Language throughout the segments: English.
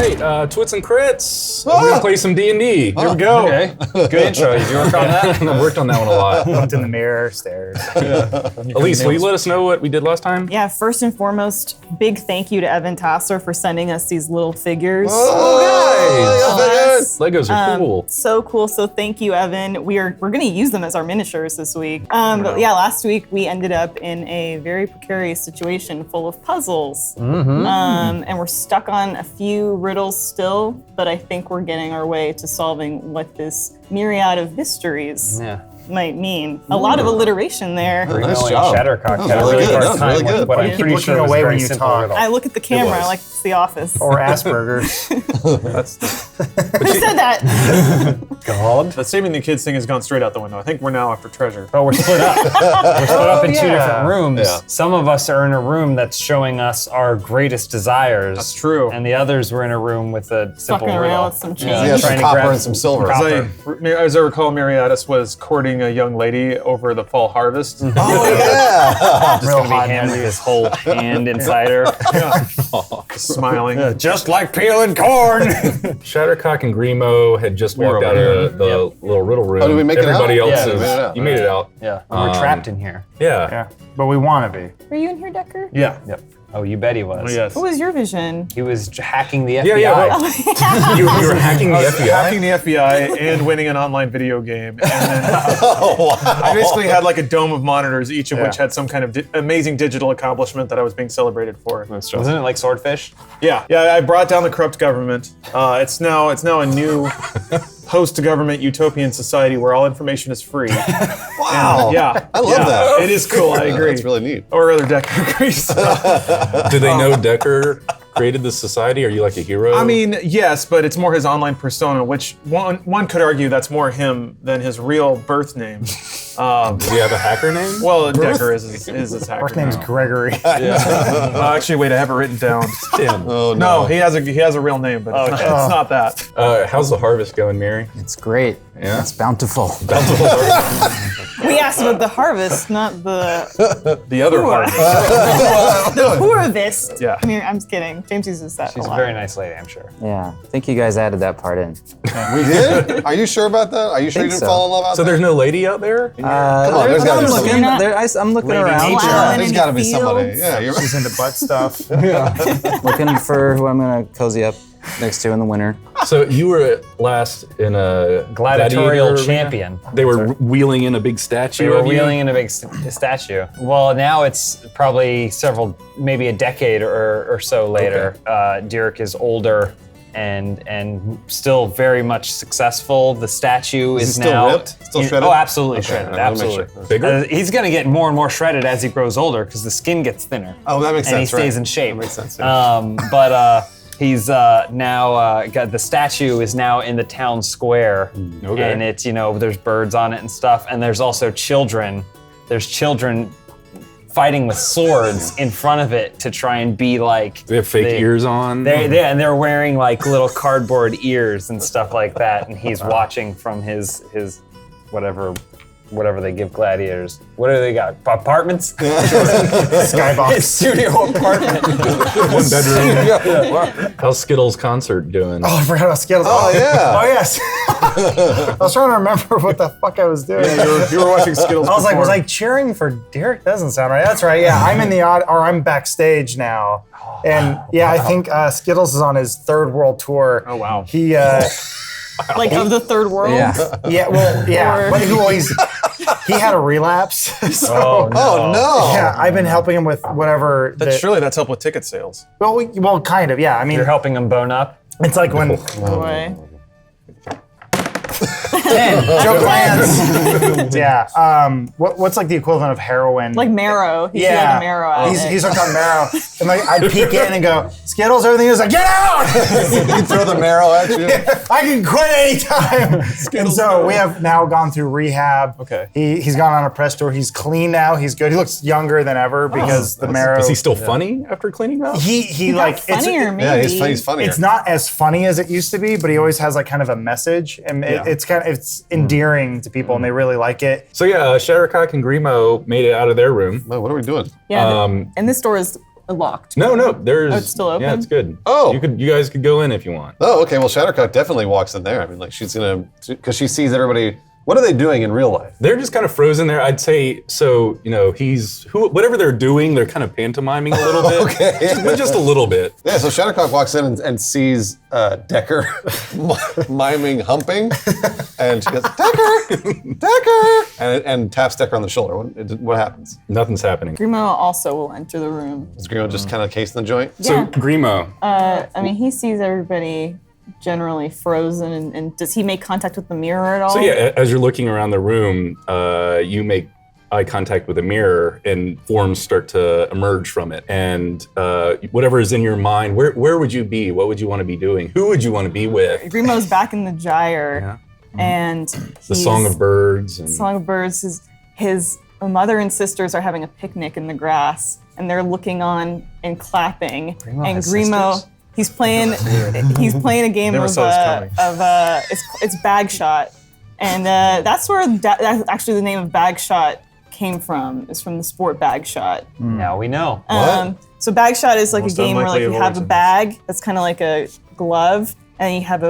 right, Twits and Crits. We're gonna play some D&D. Here we go. Okay, good intro. Did you work on that? I worked on that one a lot. Looked in the mirror, stares. Elise, will you let us know what we did last time? Yeah, first and foremost, big thank you to Evan Tassler for sending us these little figures. Nice! Legos are cool. So cool. So thank you, Evan. We're gonna use them as our miniatures this week. But yeah, last week we ended up in a very precarious situation full of puzzles. And we're stuck on a few riddles still, but I think we're getting our way to solving what this myriad of mysteries might mean. A lot of alliteration there. Nice job. Shattercock had a really hard time with what I'm pretty sure was away very when you simple talk. riddle. I look at the camera like it's The Office. Or Asperger's. Who said that? God. The saving the kids thing has gone straight out the window. I think we're now after treasure. But we're split up. We're split up in two different rooms. Yeah. Some of us are in a room that's showing us our greatest desires. That's true. And the others were in a room with a simple Fucking around riddle. with some change. Yeah, some copper and some silver. As I recall, Mariatis was courting a young lady over the fall harvest. Oh, yeah. Just gonna be him with his whole hand inside her. Just smiling. Just like peeling corn. Shattercock and Grimo had just walked out of the little riddle room. Oh, did we make it out? Everybody else Yeah, is, we made it out. you made it out. Yeah, we're trapped in here. Yeah. Yeah, but we want to be. Were you in here, Decker? Yeah. Yep. Oh, you bet he was. Oh, yes. What was your vision? He was hacking the FBI. Yeah. You were hacking the FBI? Hacking the FBI and winning an online video game. And then I basically had like a dome of monitors, each of which had some kind of amazing digital accomplishment that I was being celebrated for. Wasn't it like Swordfish? Yeah, I brought down the corrupt government. It's now a new post-government utopian society where all information is free. Wow. Yeah. I love that. It is cool, I agree. That's really neat. Or rather, Decker agrees. Do they know Decker created this society? Are you like a hero? I mean, yes, but it's more his online persona, which one could argue that's more him than his real birth name. Does he have a hacker name? Well, Decker is his hacker First name's name. Gregory. Actually, wait, I have it written down. Tim. Oh, No, he has a real name, but it's not that. How's the harvest going, Mary? It's great. Yeah? It's bountiful. We asked about the harvest, not The other Poor. harvest. the harvest. Yeah. I mean, I'm just kidding. James uses that She's a a lot. very nice lady, I'm sure. Yeah, I think you guys added that part in. We did? Are you sure about that? Are you sure you Think didn't so. fall in love out So there? there's no lady out there? Come on, there's gotta I'm be looking, somebody. I'm looking Lady around. nature. Plowing There's in gotta the be somebody. fields. Yeah, you're right. She's into butt stuff. Looking for who I'm gonna cozy up next to in the winter. So you were last in a Gladiatorial gladiator champion. arena? They were wheeling in a big statue We were of you? wheeling in a big statue. Well, now it's probably maybe a decade or so later. Dirick is older and still very much successful. The statue is he still now ripped? Still shredded? Oh, absolutely Okay, shredded. I wanna make Absolutely. sure. Bigger? He's gonna get more and more shredded as he grows older because the skin gets thinner. Oh, that makes and sense, he stays right. in shape. That makes sense, yeah. But he's now got the statue is now in the town square, Okay. and it's there's birds on it and stuff, and there's also children. There's children fighting with swords in front of it to try and be like. They have fake ears on? And they're wearing like little cardboard ears and stuff like that, and he's watching from his whatever they give gladiators. What do they got? Apartments? Skybox. Studio apartment. One bedroom. How's Skittles' concert doing? Oh, I forgot about Skittles. Oh, yeah. Oh, yes. I was trying to remember what the fuck I was doing. You were watching Skittles. I was like, perform. was I cheering for Dirick? Doesn't sound right. That's right. Yeah, I'm in the I'm backstage now, and yeah, I think Skittles is on his third world tour. Oh, wow. He Like of the third world. Yeah. yeah, well, yeah, Or- but he had a relapse. So Oh, no. yeah, I've been helping him with whatever. Surely that's helped with ticket sales. Well, kind of. Yeah, I mean, You're helping him bone up. it's like when Boy. Joe plans. Yeah. What's like the equivalent of heroin? Like marrow. He's yeah, got a marrow out. he's hooked on marrow, and like I'd peek in and go, Skittles, everything is like, get out! You throw the marrow at you. I can quit anytime. And so we have now gone through rehab. Okay. He's gone on a press tour. He's clean now. He's good. He looks younger than ever because the marrow. Is he still funny after cleaning up? He like funnier, maybe. Yeah, he's funnier. It's not as funny as it used to be, but he always has like kind of a message, and it's endearing to people, and they really like it. So yeah, Shattercock and Grimo made it out of their room. Well, what are we doing? Yeah. And this door is locked? No, there's. Oh, it's still open? Yeah, it's good. Oh. You guys could go in if you want. Oh, okay. Well, Shattercock definitely walks in there. I mean, like she's gonna, because she sees everybody. What are they doing in real life? They're just kind of frozen there. I'd say, so, whatever they're doing, they're kind of pantomiming a little bit. Okay. Just a little bit. Yeah, so Shattercock walks in and sees Decker miming humping, and she goes, Decker, and taps Decker on the shoulder. What happens? Nothing's happening. Grimo also will enter the room. Is Grimo just kind of casing the joint? So, Yeah. Grimo, I mean, he sees everybody generally frozen, and does he make contact with the mirror at all? so yeah, as you're looking around the room, you make eye contact with a mirror and forms start to emerge from it. And whatever is in your mind, where would you be? What would you want to be doing? Who would you want to be with? Grimo's back in the gyre, and The Song of Birds. And Song of Birds. His mother and sisters are having a picnic in the grass, and they're looking on and clapping. And has Grimo, sisters? he's playing a game Never of saw this coming. it's Bag Shot, and that's where that's actually the name of Bag Shot came from. It's from the sport Bag Shot. Now we know. So Bag Shot is like Most a game where like unlikely you of have a origins. bag that's kind of like a glove, and you have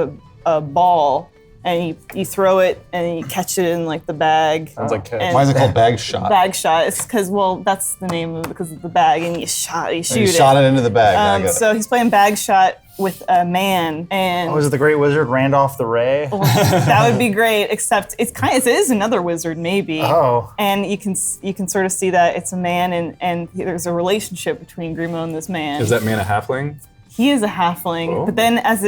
a ball, and you throw it and you catch it in like the bag. Sounds like catch. And- Why is it called Bag Shot? Bag Shot. It's because that's the name of it because of the bag, and you shoot You shot it into the bag. I got it. So he's playing Bag Shot with a man, and Was it the Great Wizard Randolph the Ray? that would be great. Except it is another wizard maybe. Oh. And you can sort of see that it's a man, and there's a relationship between Grimo and this man. is that man a halfling? He is a halfling, Oh. but then and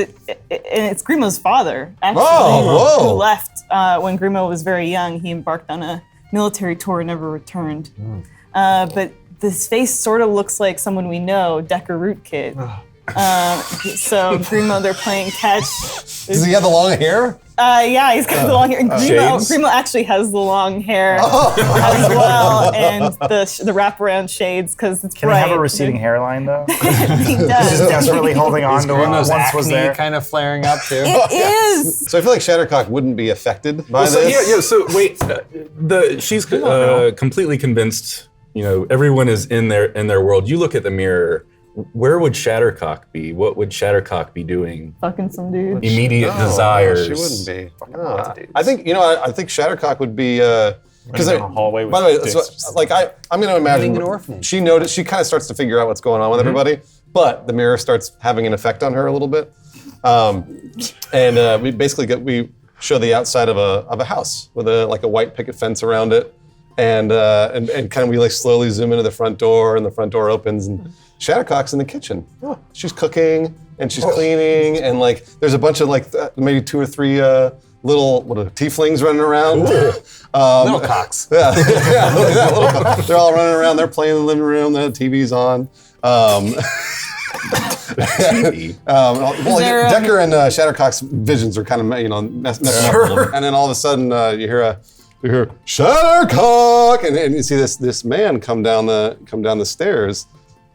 it's Grimo's father actually, Oh, whoa. who left when Grimo was very young. He embarked on a military tour and never returned. But this face sort of looks like someone we know, Decker Rootkit. So Grimo, they're playing catch. Does he have the long hair? Yeah, he's got the long hair. And Shades? Grimo actually has the long hair as well, and the wraparound shades because it's Can bright. he have a receding hairline though? He Just does. desperately holding on to what Grimo's once was acne there. kind of flaring up too. It is. So I feel like Shattercock wouldn't be affected by So, this. So wait, she's completely convinced. Everyone is in their world. You look at the mirror. Where would Shattercock be? What would Shattercock be doing? Fucking some dude. Immediate desires. She wouldn't be. No, I think I think Shattercock would be because Running down a hallway with by the way, dicks. so, like I'm going to imagine Running an orphanage. she noticed. She kind of starts to figure out what's going on with everybody, but the mirror starts having an effect on her a little bit, and we show the outside of a house with a white picket fence around it, and kind of we like slowly zoom into the front door, and the front door opens and Shattercock's in the kitchen. She's cooking and she's cleaning, and like there's a bunch of maybe 2 or 3 little tieflings running around. Little cocks. Yeah, little cocks. They're all running around. They're playing in the living room. The TV's on. Decker and Shattercock's visions are kind of messing up a little bit. And then all of a sudden you hear Shattercock, and you see this man come down the stairs,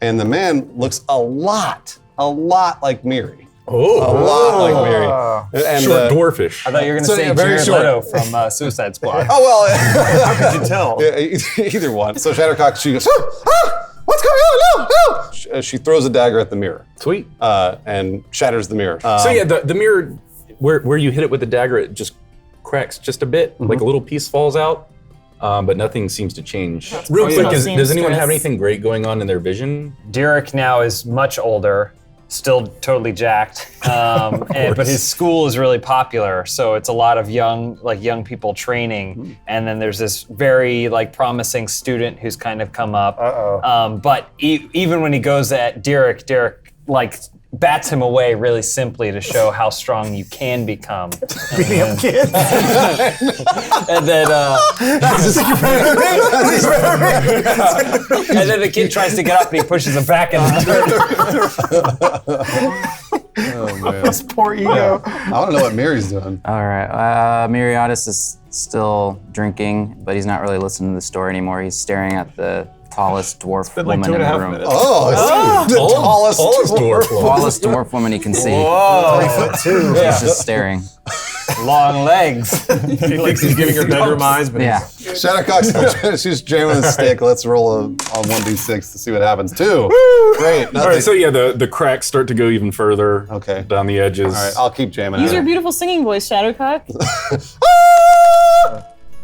and the man looks a lot like Miri. A lot like Miri. And, Short dwarfish. I thought you were going to say very Jared short. Leto from Suicide Squad. Oh well. How could you tell? Yeah, either one. So Shattercock, she goes, what's going on? No! She throws a dagger at the mirror Sweet. and shatters the mirror. So yeah, the mirror, where you hit it with the dagger, it just cracks just a bit, like a little piece falls out, but nothing seems to change. Real quick, does anyone have anything great going on in their vision? Dirick now is much older, still totally jacked, but his school is really popular, so it's a lot of young people training, and then there's this very promising student who's kind of come up. But even when he goes at Dirick bats him away really simply to show how strong you can become. Beating up kids. And then and then the kid tries to get up and he pushes him back in the This poor ego. I want to know what Miri's doing. All right. Miriadis is still drinking, but he's not really listening to the story anymore. He's staring at the tallest dwarf been like woman in the 2.5 room. minutes. The tallest dwarf. Tallest dwarf woman he can see. Whoa. 3'2". He's just staring. long legs. He thinks he's giving her bedroom eyes, but Yeah. Shattercock's she's jamming the stick. Let's roll on 1d6 to see what happens. 2. Great. All right, so yeah, the cracks start to go even further Okay. down the edges. All right, I'll keep jamming. Use at your it. beautiful singing voice, Shattercock.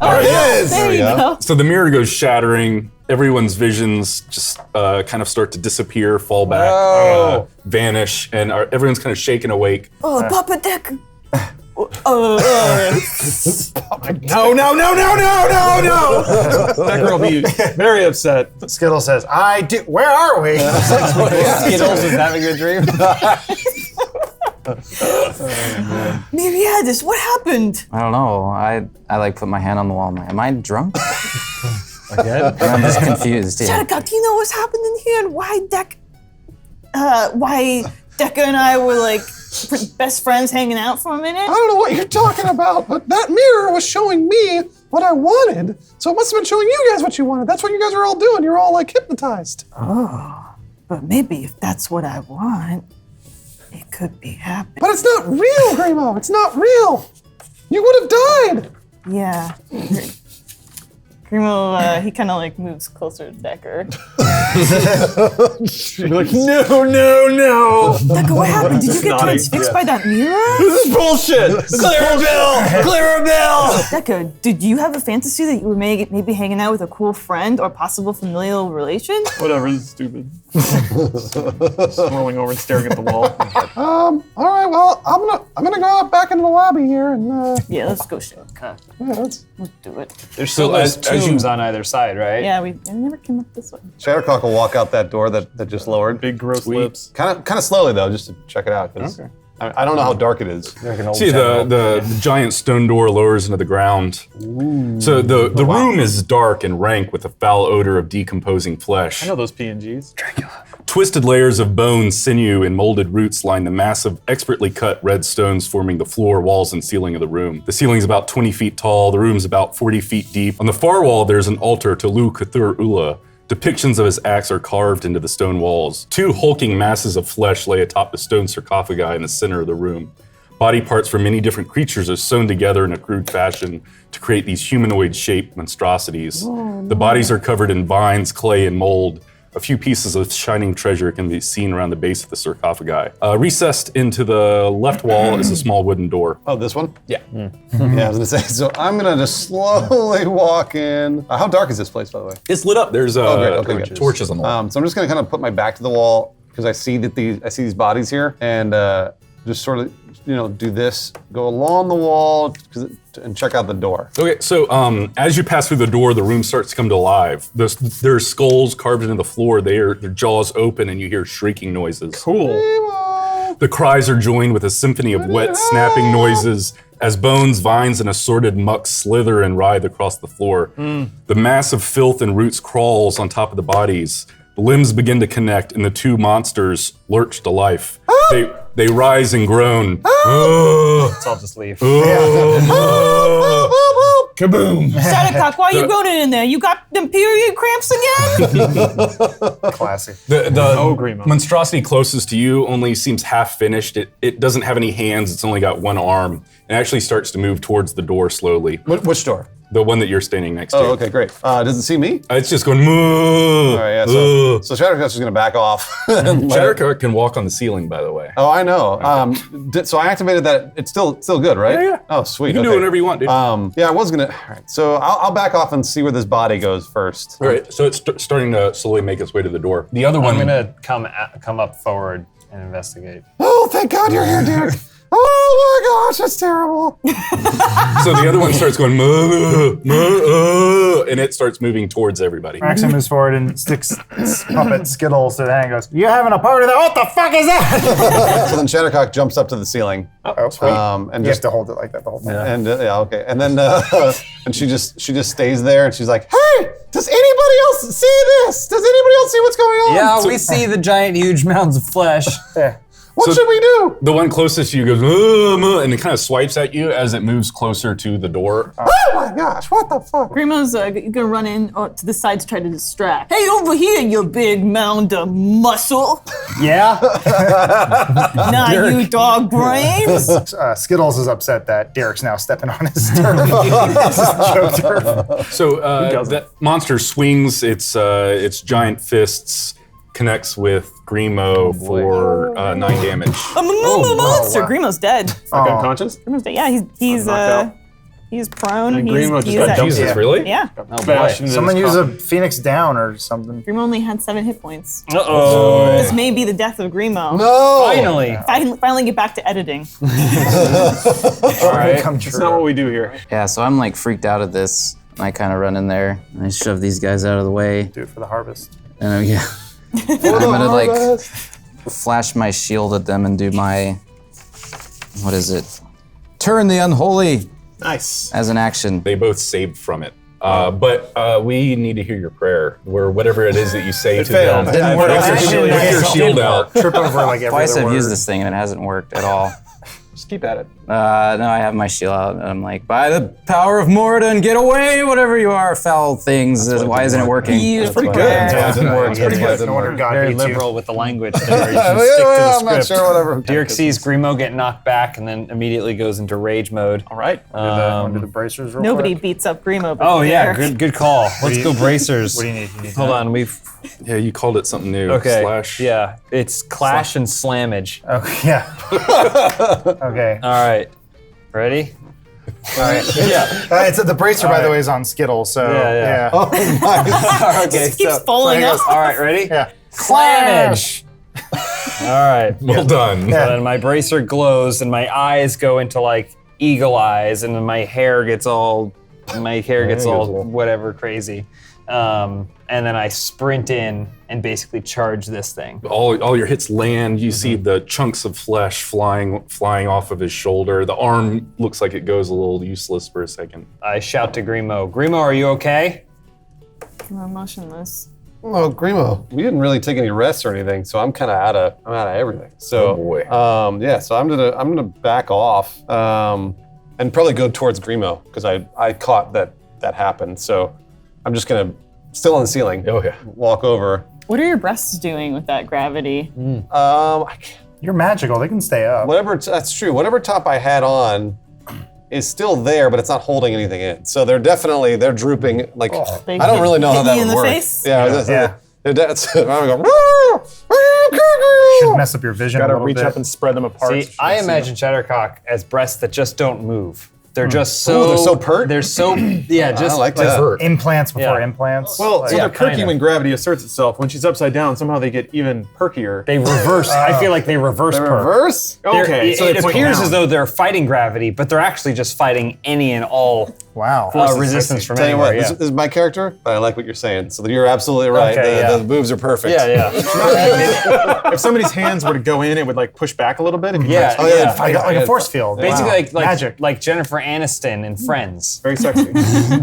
There it is. There you go. So the mirror goes shattering. Everyone's visions just kind of start to disappear, fall back, vanish, and everyone's kind of shaken awake. Oh, Papa Dick. no. That girl will be very upset. Skittle says, I do. Where are we? Skittles is having a dream. Myriadis, what happened? I don't know. I like put my hand on the wall. Am I drunk? Again? I'm just confused. Yeah. Shattercock, do you know what's happened in here and why Decca and I were like best friends hanging out for a minute? I don't know what you're talking about, but that mirror was showing me what I wanted. So it must have been showing you guys what you wanted. That's what you guys were all doing. You're all like hypnotized. But maybe if that's what I want, it could be happening. But it's not real, Grimo. It's not real. You would have died. Yeah. Grimo, he kind of like moves closer to Decker. You're like, no. Decca, what happened? Did you get Snotty. transfixed by that mirror? This is bullshit. Clear a bill. Decca, did you have a fantasy that you were maybe hanging out with a cool friend or possible familial relation? Whatever, this is stupid. Rolling over and staring at the wall. All right. Well, I'm gonna go out back into the lobby here and Yeah, let's go, Shattercock. let's. Let's do it. There's still those tombs on either side, right? Yeah, I never came up this way. Shattercock will walk out that door that just lowered. Big gross lips. Kind of slowly though, just to check it out. 'Cause I don't know how dark it is. See, the giant stone door lowers into the ground. So the room is dark and rank with a foul odor of decomposing flesh. I know those PNGs. Twisted layers of bone, sinew, and molded roots line the massive, expertly cut red stones forming the floor, walls, and ceiling of the room. The ceiling is about 20 feet tall. The room is about 40 feet deep. On the far wall, there's an altar to Lu Cthulhu Ula. Depictions of his axe are carved into the stone walls. 2 hulking masses of flesh lay atop the stone sarcophagi in the center of the room. Body parts from many different creatures are sewn together in a crude fashion to create these humanoid-shaped monstrosities. The bodies are covered in vines, clay, and mold. A few pieces of shining treasure can be seen around the base of the sarcophagi. Recessed into the left wall is a small wooden door. Oh, this one? Yeah. Yeah, I was gonna say. So I'm gonna just slowly walk in. How dark is this place, by the way? It's lit up. There's great. Okay, good. torches on the wall. So I'm just gonna kind of put my back to the wall because I see these bodies here, and just sort of do this, go along the wall, and check out the door. Okay, so as you pass through the door, the room starts to come to life. There's skulls carved into the floor. Their jaws open, and you hear shrieking noises. Cool. The cries are joined with a symphony of wet, snapping noises as bones, vines, and assorted muck slither and writhe across the floor. The mass of filth and roots crawls on top of the bodies. The limbs begin to connect, and the 2 monsters lurch to life. They rise and groan. Let's all just leave. Kaboom! Shattercock, why are you groaning in there? You got them period cramps again? Classy. The Grimo. monstrosity closest to you only seems half finished. It doesn't have any hands. It's only got 1 arm. It actually starts to move towards the door slowly. Which door? The one that you're standing next to. Oh, okay, great. Does it see me? It's just going moo. All right, yeah. So Shattercock's just gonna back off. Shattercock can walk on the ceiling, by the way. Oh, I know. So I activated that. It's still good, right? Yeah. Oh, sweet. You can do whatever you want, dude. Yeah, I was gonna. All right. So I'll back off and see where this body goes first. All right, so it's starting to slowly make its way to the door. The other one. I'm gonna come up forward and investigate. Oh, thank God you're here, Dirick. Oh my gosh, that's terrible. So the other one starts going moo, moo, and it starts moving towards everybody. Maxim moves forward and sticks puppet Skittles to the hand and goes, "You having a party there? What the fuck is that?" So then Shattercock jumps up to the ceiling. Oh, sweet. And You just have to hold it like that the whole time. and okay, and then and she just stays there, and she's like, "Hey, does anybody else see this? Does anybody else see what's going on?" Yeah, we see the giant, huge mounds of flesh. Yeah. What should we do? The one closest to you goes, and it kind of swipes at you as it moves closer to the door. Oh my gosh, what the fuck? Grimo's gonna run in to the side to try to distract. Hey, over here, you big mound of muscle. Yeah. Not you dog brains. Skittles is upset that Dirick's now stepping on his turf. This is joke turf. So that monster swings its giant fists, connects with Grimo for 9 damage. I'm a monster. wow. Grimo's dead. Like unconscious? Grimo's dead. Yeah, he's knocked he's prone. And He's, Grimo just he's got at- jumped. Jesus, Yeah. really? Yeah. Bashed into Someone his use a coffin. Phoenix down or something. Grimo only had 7 hit points. Uh-oh. This may be the death of Grimo. No! Finally. Finally get back to editing. All right. Come That's not what we do here. Yeah, so I'm like freaked out at this. I kind of run in there and I shove these guys out of the way. Do it for the harvest. And yeah, I'm gonna like flash my shield at them and do my, what is it? Turn the unholy Nice. as an action. They both saved from it. But we need to hear your prayer, where whatever it is that you say to failed. them. Didn't With work. your shield out. Trip over like every Twice other I've word. used this thing and it hasn't worked at all. Just keep at it. No, I have my shield out and I'm like, by the power of Morden, get away, whatever you are, foul things. Why isn't it working? Beautiful. pretty good. Yeah, it didn't work. It's pretty good. No wonder God Very hates you. liberal with the language there. You should stick to the I'm not script. sure, whatever. Dirick sees Grimo get knocked back and then immediately goes into rage mode. All right. Under the bracers real Nobody quick. beats up Grimo. But Oh yeah, Derek. good call. Let's you- go bracers. What do you need? You need Hold on, we've Yeah, you called it something new. okay. Slash. Yeah, it's clash and slammage. Okay, yeah. Okay. All right, ready? All right. Yeah. It's the bracer, by the way, is on Skittles. So Yeah. Oh, nice. Okay. Just keeps falling off. All right, ready? Yeah. Slammage. All right. Well done. Yeah. And then my bracer glows and my eyes go into like eagle eyes and then my hair gets all whatever crazy. And then I sprint in and basically charge this thing. All your hits land. You see the chunks of flesh flying off of his shoulder. The arm looks like it goes a little useless for a second. I shout to Grimo, Grimo, are you okay? Grimo motionless. Oh, Grimo, we didn't really take any rests or anything, so I'm kind of out of everything. So, Oh, boy. yeah, so I'm gonna back off and probably go towards Grimo because I caught that happened. So I'm just gonna still on the ceiling. Oh yeah. Walk over. What are your breasts doing with that gravity? I can't, You're magical. They can stay up. that's true. Whatever top I had on is still there, but it's not holding anything in. So they're drooping. Like They I don't really know hit how that you in would the work. face? Yeah, Yeah. that's I'm gonna Should go. mess up your vision a Gotta little reach bit. up and spread them apart. See, I imagine Shattercock as breasts that just don't move. They're just so. Ooh, they're so pert? They're so. Yeah, just. I like that. Implants before Yeah. implants. Well, Like- so yeah, they're perky kinda. when gravity asserts itself. When she's upside down, somehow they get even perkier. They reverse. I feel like they reverse The perk. reverse? They're- Okay, so it they point appears down. as though they're fighting gravity, but they're actually just fighting any and all wow. resistance from Tell you anywhere. what, Yeah. this is my character, but I like what you're saying. So you're absolutely right. Okay, yeah. The moves are perfect. yeah. If somebody's hands were to go in, it would like push back a little bit. If you Yeah. touched Oh, it. yeah. Like, like a force field. Basically, Wow. like magic. like Jennifer Aniston in Friends. Very sexy.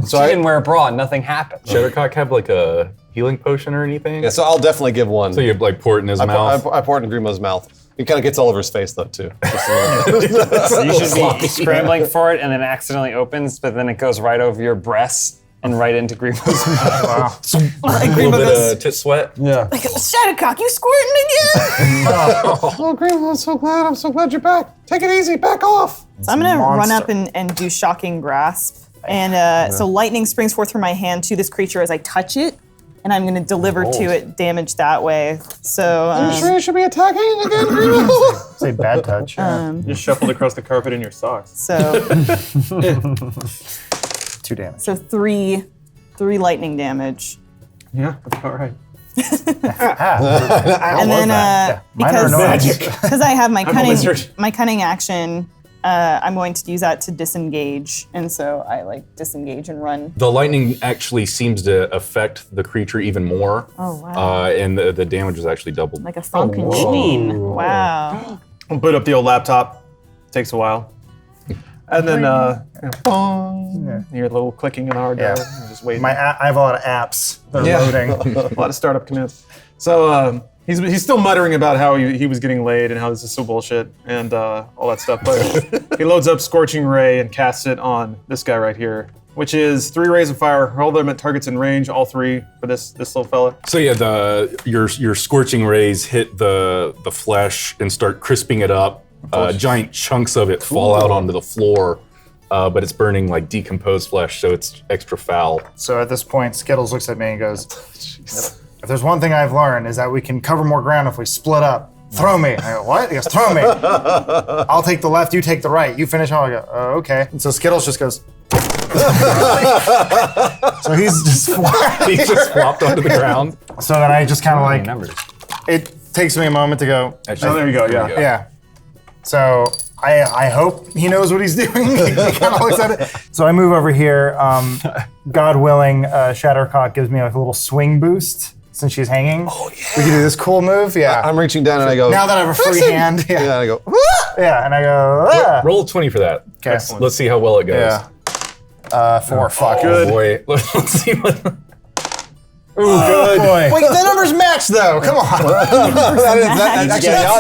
So She didn't wear a bra, and nothing happened. Shattercock have like a healing potion or anything? Yeah, so I'll definitely give one. So you like pour it in his mouth. I pour it in Grimo's mouth. He kind of gets all over his face though too. Just a little bit. So you should be scrambling for it, and then accidentally opens, but then it goes right over your breasts and right into Grimo's mouth. a little bit of tit sweat. Yeah. Like, Shattercock, you squirting again? Oh, Grimo, I'm so glad you're back. Take it easy, back off. So I'm gonna run monster. up and do shocking grasp. And so lightning springs forth from my hand to this creature as I touch it, and I'm gonna deliver to it damage that way. So You sure you should be attacking again, Grimo? Say bad touch. Just shuffled across the carpet in your socks. so 2 damage. so three lightning damage. Yeah, that's about right. And then Mine are annoying. because I have my a wizard. cunning action, I'm going to use that to disengage, and so I like disengage and run. The lightning actually seems to affect the creature even more. Oh wow! And the damage is actually doubled. Like a Frankenstein. Whoa. Wow. I'll boot up the old laptop. Takes a while. And then, bong, you hear a little clicking in the hard drive. Yeah. Just waiting. I have a lot of apps that are loading. A lot of startup commands. So He's still muttering about how he was getting laid and how this is so bullshit and all that stuff. But he loads up Scorching Ray and casts it on this guy right here, which is 3 rays of fire. Hurl them at targets in range, all 3 for this little fella. So yeah, your scorching rays hit the flesh and start crisping it up. Giant chunks of it fall out onto the floor, but it's burning like decomposed flesh, so it's extra foul. So at this point, Skittles looks at me and goes, if there's one thing I've learned is that we can cover more ground if we split up. Throw me. I go, what? He goes, throw me. I'll take the left, you take the right. You finish all. I go, okay. And so Skittles just goes. So he's just flopped onto the ground. So then I just kind of like, Numbers. it takes me a moment to go, Oh, there you go. Yeah. yeah. So I hope he knows what he's doing. He kind of looks at it. So I move over here. God willing, Shattercock gives me like a little swing boost since she's hanging. Oh, yeah. We can do this cool move. Yeah. I'm reaching down and I go, Now that I have a free hand. Yeah. and I go, Yeah. And I go, ah. Roll a 20 for that. Okay. Let's see how well it goes. Yeah. 4. Fuck. Oh boy. Let's see what. Ooh, good. Boy. Wait, the numbers match though. Come on.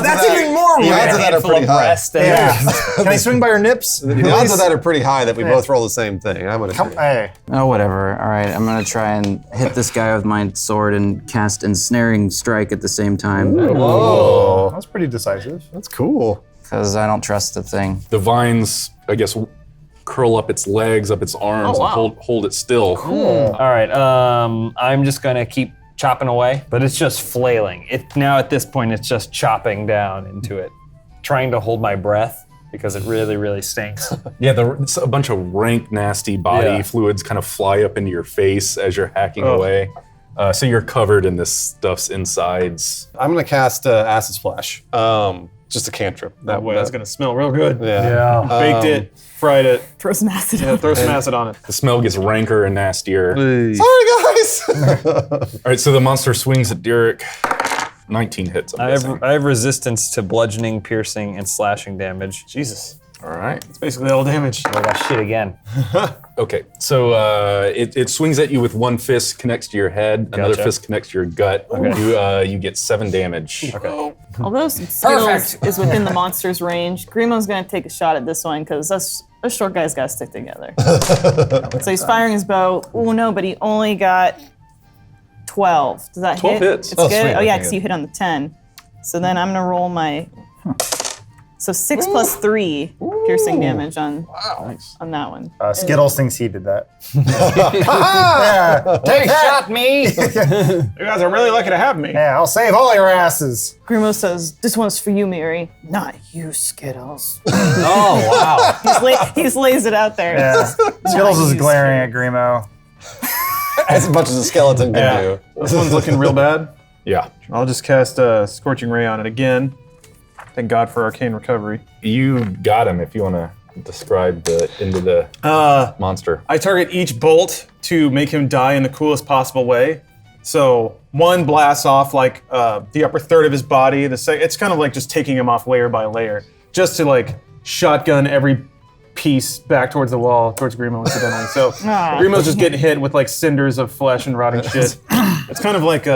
That's even more The weird. odds of that are pretty high. Yeah. Can I swing by her nips? The odds of that are pretty high that we both roll the same thing. I'm gonna Come, say. hey. Oh, whatever. All right, I'm gonna try and hit this guy with my sword and cast Ensnaring Strike at the same time. Oh, that's pretty decisive. That's cool. Because I don't trust the thing. The vines, I guess, curl up its legs, up its arms, and hold it still. All right, I'm just gonna keep chopping away, but it's just flailing. Now at this point, it's just chopping down into it, trying to hold my breath because it really, really stinks. Yeah, it's a bunch of rank, nasty body fluids kind of fly up into your face as you're hacking away. So you're covered in this stuff's insides. I'm gonna cast Acid Splash. Just a cantrip. That way, that's gonna smell real good. Yeah. Baked it, fried it. Throw some acid. Yeah, throw some acid on it. The smell gets ranker and nastier. Sorry, guys. All right, so the monster swings at Dirick. 19 hits. I'm guessing. I have resistance to bludgeoning, piercing, and slashing damage. Jesus. All right. It's basically all damage. I got shit again. Okay, so it swings at you with one fist, connects to your head. Another Gotcha. fist connects to your gut. You get 7 damage. Okay. Although Skittles is within the monster's range, Grimo's gonna take a shot at this one because those short guys gotta stick together. So he's firing his bow. Oh no, but he only got 12. Does that 12 hit? hits. It's Oh, good. sweet. Oh yeah, Okay, because good. you hit on the 10. So then I'm gonna roll my. So 6 plus 3 piercing damage on that one. Skittles thinks he did that. Take shot me! You guys are really lucky to have me. Yeah, I'll save all your asses. Grimo says, "This one's for you, Mary. Not you, Skittles." Oh, wow. He lays it out there. Yeah. Skittles is you, glaring at Grimo. As much as a skeleton can do. This one's looking real bad. Yeah. I'll just cast Scorching Ray on it again. Thank God for Arcane Recovery. You got him if you want to describe the end of the monster. I target each bolt to make him die in the coolest possible way. So one blasts off like the upper third of his body. It's kind of like just taking him off layer by layer, just to like shotgun every piece back towards the wall, towards Grimo incidentally. So Grimo's just getting hit with like cinders of flesh and rotting shit. It's kind of like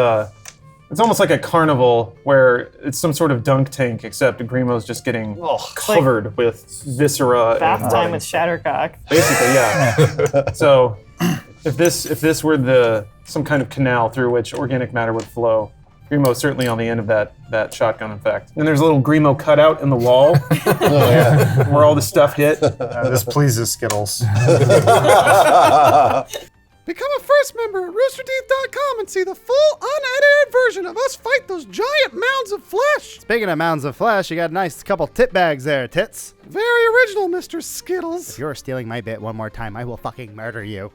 it's almost like a carnival where it's some sort of dunk tank, except Grimo's just getting covered with viscera. Bath and time rotting. with Shattercock. Basically, yeah. So, if this were some kind of canal through which organic matter would flow, Grimo's certainly on the end of that shotgun. In fact, and there's a little Grimo cutout in the wall where all the stuff hit. This pleases Skittles. Become a first member at roosterteeth.com and see the full unedited version of us fight those giant mounds of flesh. Speaking of mounds of flesh, you got a nice couple tit bags there, Tits. Very original, Mr. Skittles. If you're stealing my bit one more time, I will fucking murder you.